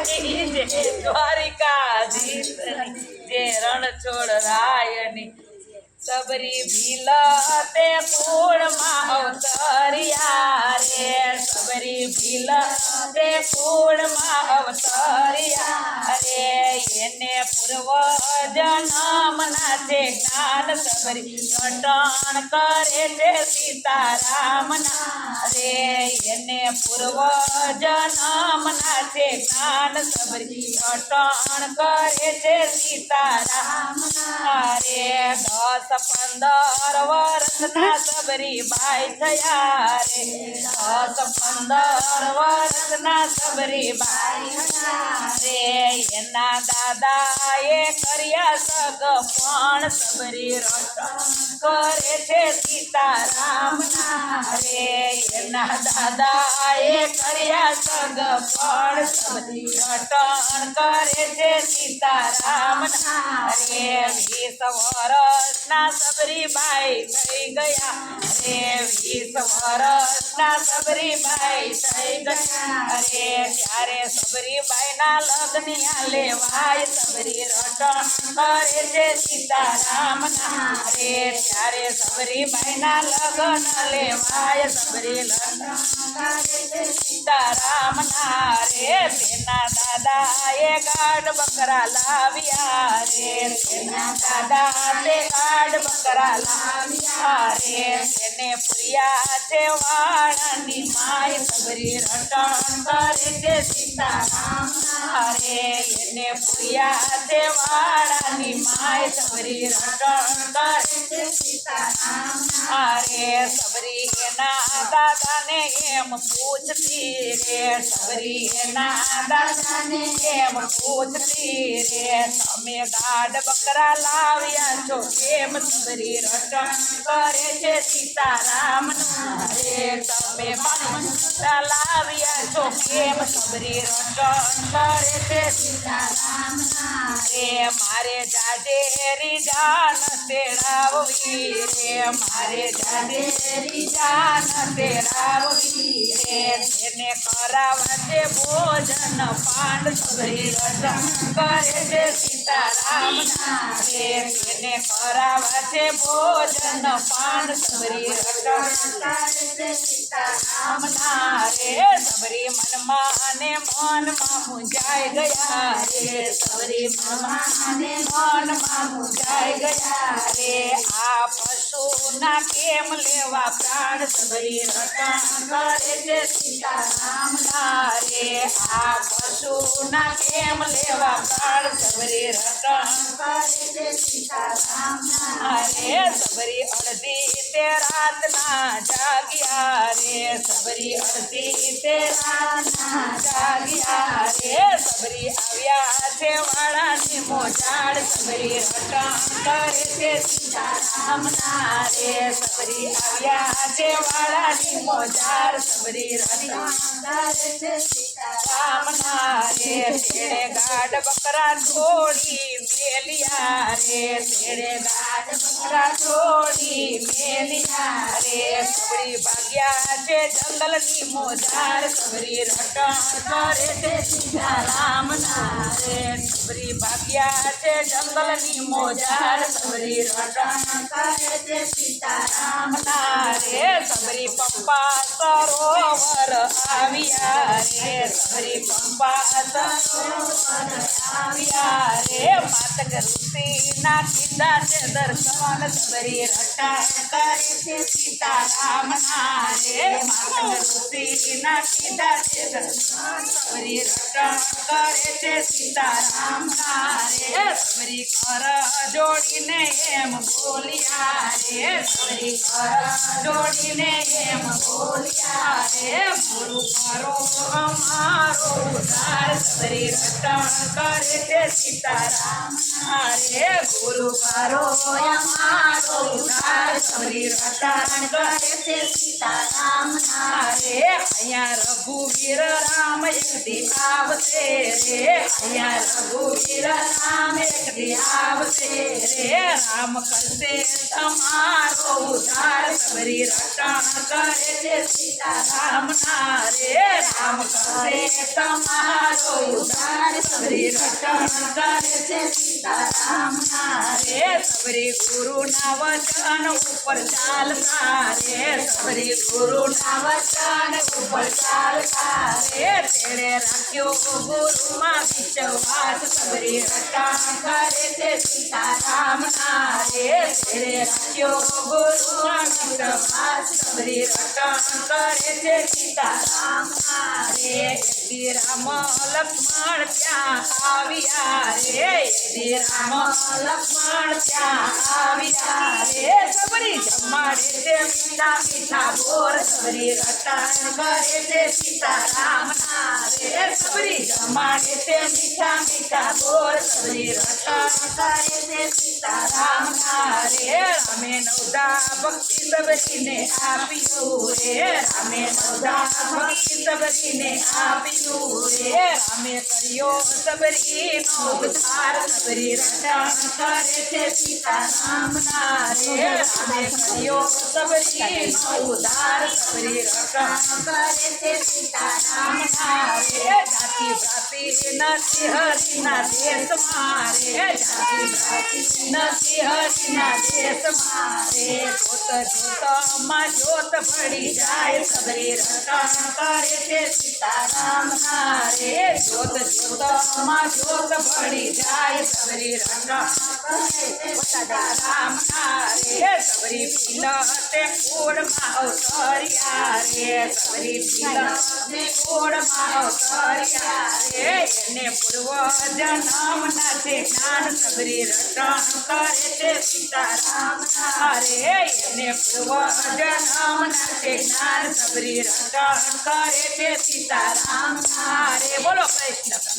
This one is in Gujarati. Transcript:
જે દ્વારિકાધીશની જે રણછોડ રાયની સબરી ભીલા તે કુળમાં અવતર્યા રે સબરી ભીલા તે કુળમાં અવતર્યા રે એને પૂર્વ જન્મના છે જ્ઞાન સબરી રટણ કરે છે સીતારામના રે એને પૂર્વ જન્મના છે જ્ઞાન સબરી રટણ કરે છે સીતારામના રે 10-15 વર્ષના સબરી બાઈ થયા રે 10-15 વર્ષના સબરી બાઈ રે એના દાદાએ કર્યા સગ પણ સબરી રટણ કરે છે સીતારામના રે એના દાદાએ કર્યા સગ પણ સબરી રટણ કરે છે સીતારામના રે 20 વર્ષના સબરી બાઈ થઈ ગયા રે 20 વર્ષના સબરી બાઈ થઈ ગયા રે ત્યારે સબરી બાઈના લગ્ન લેવાય સબરી રટણ કરે છે સીતારામના રે ત્યારે સબરી બાઈના લગ્ન લેવાય સબરી લગ્ન કરે છે સીતારામના રે તેના દાદાએ ગાઢ બકરા લાવ્યા રે તેના દાદા તે ગાઢ બકરા લાવ્યા રે તેને પ્રિયા છે વાળાની માય સબરી રટણ કરે છે સીતારામના રે એને પ્રિયા છે વાળાની માય સબરી રટણ કરે છે સીતારામના રે સબરી એના દાદાને એમ પૂછતી રે સબરી એના દાદાને એમ પૂછતી રે તમે ગાઢ બકરા લાવ્યા છો કેમ સબરી રટણ કરે છે સીતારામના રે તમે બકરા લાવ્યા છો કેમ સબરી રટણ કરે છે સીતારામના રે મારે જાડેરી જાન તેડાવવી રે મારે જાડેરી જાન તેડાવવી રે તેને કરાવવા છે ભોજન પાંડ સબરી રટણ કરે છે સીતારામના રે તેને કરાવવા છે ભોજન પાંડ સબરી રટણ કરે છે સીતારામના રે સબરી મનમાં ને મનમાં મૂંઝાઈ ગયા રે સબરી મનમાં ને મનમાં મૂંઝાઈ ગયા રે આ પશુના કેમ લેવા પ્રાણ સબરી રટણ કરે છે સીતારામના રે આ પશુના કેમ લેવા પ્રાણ સબરી રટણ કરે છે સીતારામના રે સબરી અડધી તે રાતના જાગ્યા રે સબરી અડધી તે રાતના જાગ્યા રે સબરી આવ્યા છે વાળાની મોજાડ સબરી રટણ કરે છે સીતારામના રે સબરી આવ્યા છે વાળાની મોજાડ સબરી રટણ કરે છે સીતારામના રે તેડે ગાઢ બકરા છોડી મેલિયા રે તેડે ગાઢ બકરા છોડી મેલિયા રે સબરી ભાગ્યા છે જંગલની મોજાર સબરી રટણ કરે છે સીતારામના રે સબરી ભાગ્યા છે જંગલની મોજાર સબરી રટણ કરે છે સીતારામના રે સબરી પંપા સરોવર આવ્યા રે સબરી પંપા સરોવર આવ્યા રે માતક ઋષિના કીધા છે દર્શન સબરી રટણ કરે છે સીતારામના રે માતક ઋષિના કીધા છે દર્શન સબરી રટણ કરે છે સીતારામના રે સબરી કર જોડીને એમ બોલ્યા રે સબરી કર જોડીને એમ બોલ્યા રે ગુરુ કરો અમારો ઉદ્ધાર સબરી રટણ કરે છે સીતારામના રે ગુરુ કરો અમારો ઉદ્ધાર સબરી રટણ કરે છે સીતારામના રે અહીંયા રઘુવીર રામ એકદી આવશે રે અહીંયા રઘુવીર રામ એકદી આવશે રે રામ કરશે તમારો ઉદ્ધાર સબરી રટણ કરે છે સીતારામના રે રામ કરશે તમારો ઉદ્ધાર સબરી રટણ કરે છે સીતારામના રે સબરી ગુરુના વચન ઉપર ચાલતા રે સબરી ગુરુના વચન ઉપર ચાલતા રે તેણે રાખ્યો ગુરુમાં વિશ્વાસ સબરી રટણ કરે છે સીતારામના રે તેણે રાખ્યો ગુરુમાં વિશ્વાસ સબરી રટણ કરે છે સીતારામના રે શ્રી રામ લક્ષ્મણ ત્યાં આવ્યા રે શ્રી રામ લક્ષ્મણ ત્યાં આવ્યા રે સબરી જમાડે છે મીઠા મીઠા બોર સબરી રટણ કરે છે સીતારામના રે સબરી જમાડે છે મીઠા મીઠા બોર સબરી રટણ કરે છે સીતારામના રે રામે નવદા ભક્તિ સબરીને આપ્યું રે રામે નવદા ભક્તિ સબરીને આપ્યું રે રામે કર્યો સબરીનો ઉદ્ધાર સબરી રટણ કરે છે સીતારામના રે રામે કર્યો સબરીનો ઉદ્ધાર સબરી રટણ કરે છે સીતારામના રે જાતિ ભ્રાતિ નથી હરિના દેશમાં રે જાતિ ભ્રાતિ નથી હરિના દેશમાં રે જોત જોતમાં જોત પડી જાય સબરી રટણ કરે છે સીતારામના રે જોત જોતમાં જોત પડી જાય સબરી રટણ કરે છે સીતારામના રે સબરી પીલતે કુળમાં અવતર્યા રે સબરી પીલતે કુળમાં અવતર્યા રે એને પૂર્વ જન્મના છે જ્ઞાન સબરી રટણ કરે છે સીતારામના રે એને પૂર્વ જન્મના છે જ્ઞાન સબરી રટણ કરે છે સીતારામના રે બોલો કૃષ્ણ